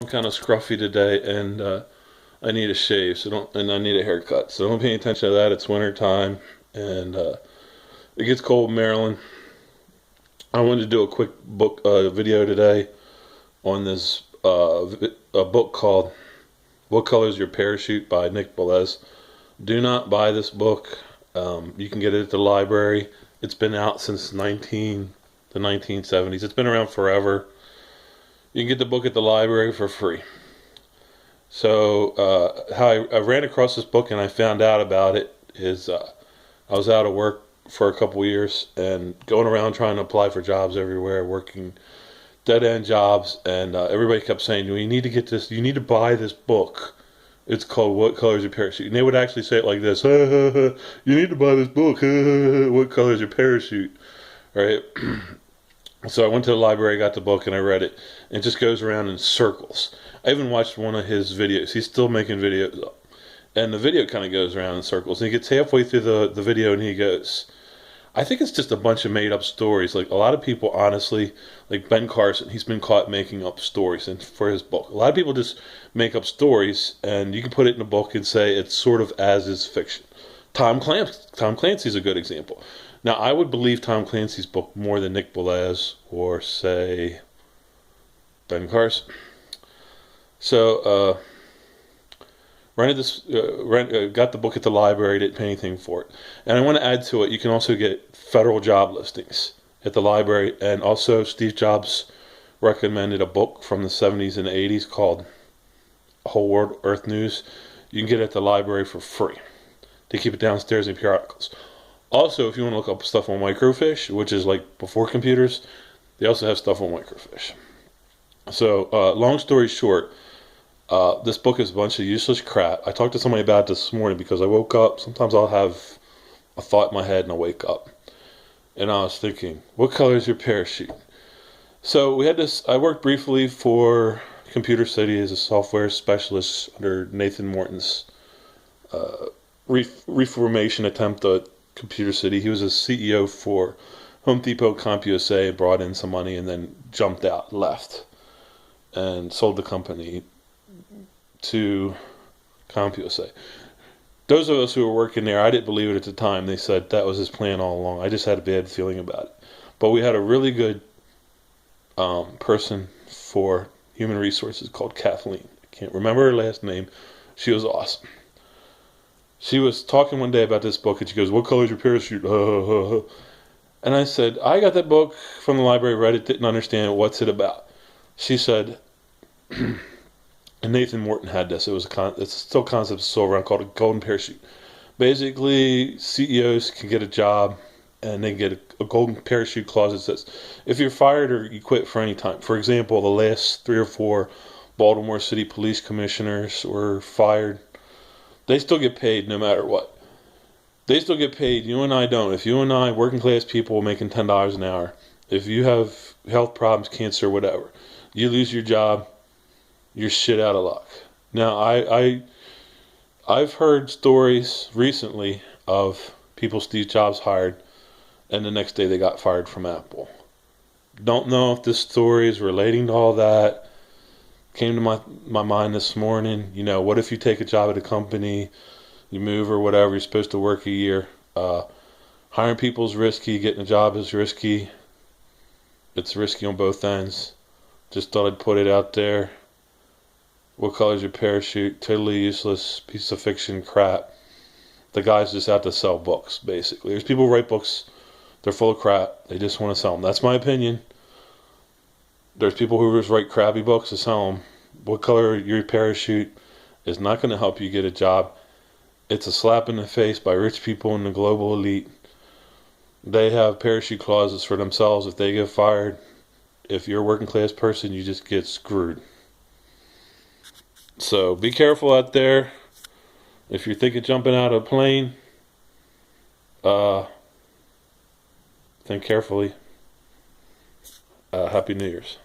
I'm kind of scruffy today, and I need a shave. And I need a haircut. So don't pay any attention to that. It's winter time, and it gets cold in Maryland. I wanted to do a quick book video today on this a book called "What Color Is Your Parachute" by Nick Velez. Do not buy this book. You can get it at the library. It's been out since the 1970s. It's been around forever. You can get the book at the library for free. So how I ran across this book and I found out about it is I was out of work for a couple years and going around trying to apply for jobs everywhere, working dead end jobs, and everybody kept saying, "You need to get this. You need to buy this book. It's called What Color Is Your Parachute?" And they would actually say it like this: "You need to buy this book. What color is your parachute?" Right? So I went to the library, got the book, and I read it. And it just goes around in circles. I even watched one of his videos. He's still making videos up. And the video kind of goes around in circles. And he gets halfway through the video and he goes, I think it's just a bunch of made up stories. Like a lot of people, honestly, like Ben Carson, he's been caught making up stories and for his book. A lot of people just make up stories and you can put it in a book and say it's sort of as is fiction. Tom Clancy's a good example. Now, I would believe Tom Clancy's book more than Nick Velez or, say, Ben Carson. So, got the book at the library, didn't pay anything for it. And I want to add to it, you can also get federal job listings at the library. And also, Steve Jobs recommended a book from the 70s and 80s called Whole World Earth News. You can get it at the library for free. They keep it downstairs in periodicals. Also, if you want to look up stuff on microfiche, which is like before computers, they also have stuff on microfiche. So, long story short, this book is a bunch of useless crap. I talked to somebody about it this morning because I woke up. Sometimes I'll have a thought in my head and I wake up. And I was thinking, what color is your parachute? So we had this, I worked briefly for Computer City as a software specialist under Nathan Morton's reformation attempt at Computer City. He was a CEO for Home Depot, CompUSA, brought in some money and then jumped out, left, and sold the company to CompUSA. Those of us who were working there, I didn't believe it at the time. They said that was his plan all along. I just had a bad feeling about it. But we had a really good person for human resources called Kathleen. I can't remember her last name. She was awesome. She was talking one day about this book, and she goes, "What color is your parachute?" And I said, "I got that book from the library, read it, didn't understand it. What's it about?" She said, and Nathan Morton had this. It's still a concept still around called a golden parachute. Basically, CEOs can get a job, and they get a golden parachute clause that says, if you're fired or you quit for any time. For example, the last 3 or 4 Baltimore City police commissioners were fired. They still get paid no matter what. They still get paid. You and I don't. If you and I, working class people, making $10 an hour, if you have health problems, cancer, whatever, you lose your job, you're shit out of luck. Now, I've heard stories recently of people Steve Jobs hired, and the next day they got fired from Apple. Don't know if this story is relating to all that. Came to my mind this morning. You know, what if you take a job at a company, you move or whatever, you're supposed to work a year. Hiring people is risky, getting a job is risky. It's risky on both ends. Just thought I'd put it out there. What color is your parachute? Totally useless piece of fiction crap. The guy's just out to sell books, basically. There's people who write books, they're full of crap. They just want to sell them. That's my opinion. There's people who just write crappy books to sell them. What color your parachute is not going to help you get a job. It's a slap in the face by rich people in the global elite. They have parachute clauses for themselves if they get fired. If you're a working class person, you just get screwed. So be careful out there. If you're thinking jumping out of a plane, think carefully. Happy New Year's.